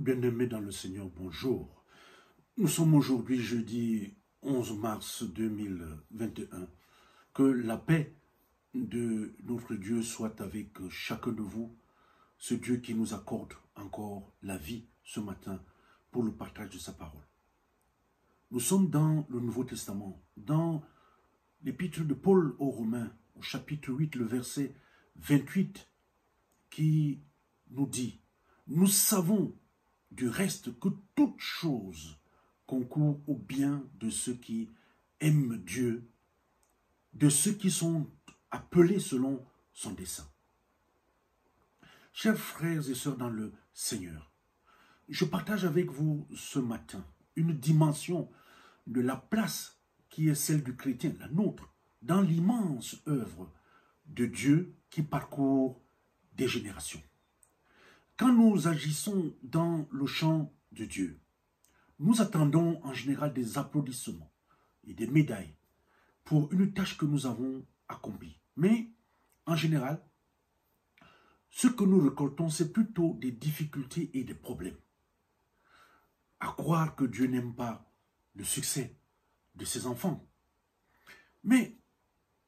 Bien-aimés dans le Seigneur, bonjour. Nous sommes aujourd'hui jeudi 11 mars 2021. Que la paix de notre Dieu soit avec chacun de vous, ce Dieu qui nous accorde encore la vie ce matin pour le partage de sa parole. Nous sommes dans le Nouveau Testament, dans l'épître de Paul aux Romains, au chapitre 8, le verset 28, qui nous dit « Nous savons du reste que toute chose concourt au bien de ceux qui aiment Dieu, de ceux qui sont appelés selon son dessein. » Chers frères et sœurs dans le Seigneur, je partage avec vous ce matin une dimension de la place qui est celle du chrétien, la nôtre, dans l'immense œuvre de Dieu qui parcourt des générations. Quand nous agissons dans le champ de Dieu, nous attendons en général des applaudissements et des médailles pour une tâche que nous avons accomplie. Mais, en général, ce que nous récoltons, c'est plutôt des difficultés et des problèmes. À croire que Dieu n'aime pas le succès de ses enfants. Mais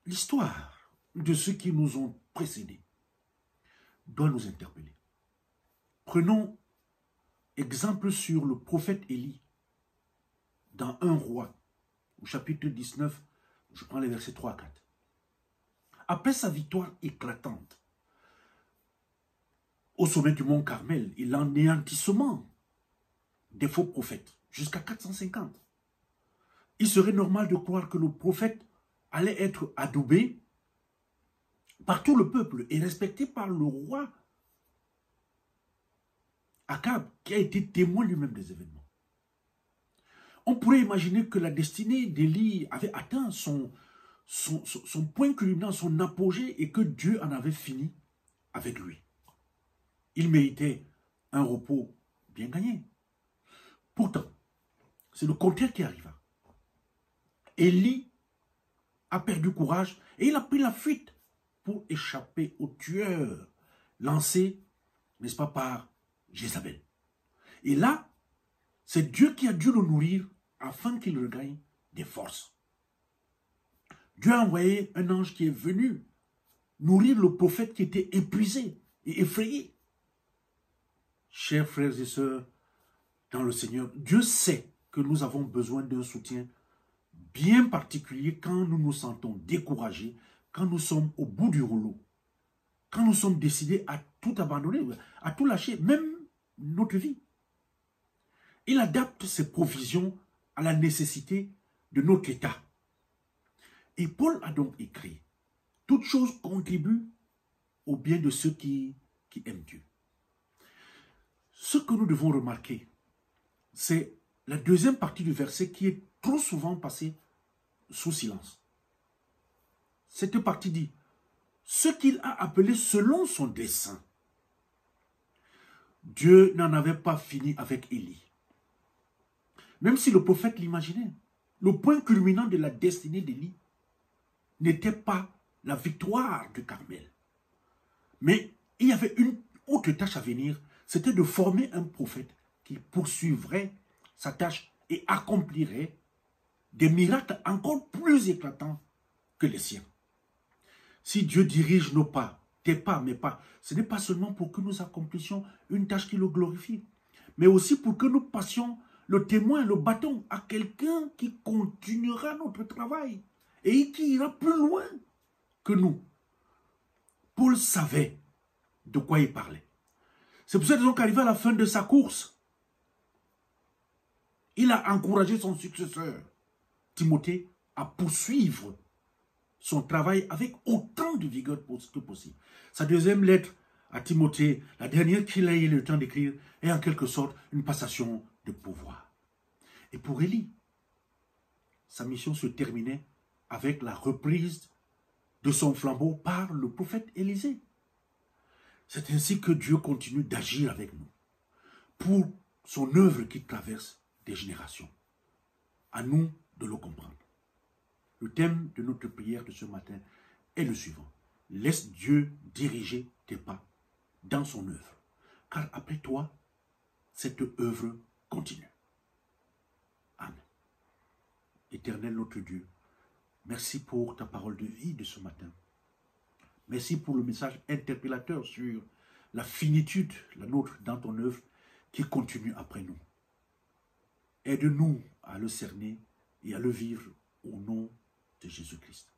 l'histoire de ceux qui nous ont précédés doit nous interpeller. Prenons exemple sur le prophète Élie dans 1 Roi, au chapitre 19, je prends les versets 3 à 4. Après sa victoire éclatante au sommet du mont Carmel et l'anéantissement des faux prophètes, jusqu'à 450, il serait normal de croire que le prophète allait être adoubé par tout le peuple et respecté par le roi Akab, qui a été témoin lui-même des événements. On pourrait imaginer que la destinée d'Élie avait atteint son point culminant, son apogée, et que Dieu en avait fini avec lui. Il méritait un repos bien gagné. Pourtant, c'est le contraire qui arriva. Élie a perdu courage et il a pris la fuite pour échapper au tueur lancé, n'est-ce pas, par Jézabel. Et là, c'est Dieu qui a dû le nourrir afin qu'il regagne des forces. Dieu a envoyé un ange qui est venu nourrir le prophète qui était épuisé et effrayé. Chers frères et sœurs dans le Seigneur, Dieu sait que nous avons besoin d'un soutien bien particulier quand nous nous sentons découragés, quand nous sommes au bout du rouleau, quand nous sommes décidés à tout abandonner, à tout lâcher, même notre vie. Il adapte ses provisions à la nécessité de notre état. Et Paul a donc écrit, « Toute chose contribue au bien de ceux qui aiment Dieu. » Ce que nous devons remarquer, c'est la deuxième partie du verset qui est trop souvent passée sous silence. Cette partie dit, « Ce qu'il a appelé selon son dessein. » Dieu n'en avait pas fini avec Élie. Même si le prophète l'imaginait, le point culminant de la destinée d'Élie n'était pas la victoire du Carmel. Mais il y avait une autre tâche à venir, c'était de former un prophète qui poursuivrait sa tâche et accomplirait des miracles encore plus éclatants que les siens. Si Dieu dirige nos pas, tes pas, mes pas, ce n'est pas seulement pour que nous accomplissions une tâche qui le glorifie, mais aussi pour que nous passions le témoin, le bâton à quelqu'un qui continuera notre travail et qui ira plus loin que nous. Paul savait de quoi il parlait. C'est pour ça qu'arrivé à la fin de sa course, il a encouragé son successeur, Timothée, à poursuivre son travail avec autant de vigueur que possible. Sa deuxième lettre à Timothée, la dernière qu'il a eu le temps d'écrire, est en quelque sorte une passation de pouvoir. Et pour Élie, sa mission se terminait avec la reprise de son flambeau par le prophète Élisée. C'est ainsi que Dieu continue d'agir avec nous pour son œuvre qui traverse des générations. À nous de le comprendre. Le thème de notre prière de ce matin est le suivant. Laisse Dieu diriger tes pas dans son œuvre, car après toi, cette œuvre continue. Amen. Éternel notre Dieu, merci pour ta parole de vie de ce matin. Merci pour le message interpellateur sur la finitude, la nôtre dans ton œuvre qui continue après nous. Aide-nous à le cerner et à le vivre au nom de Jésus-Christ.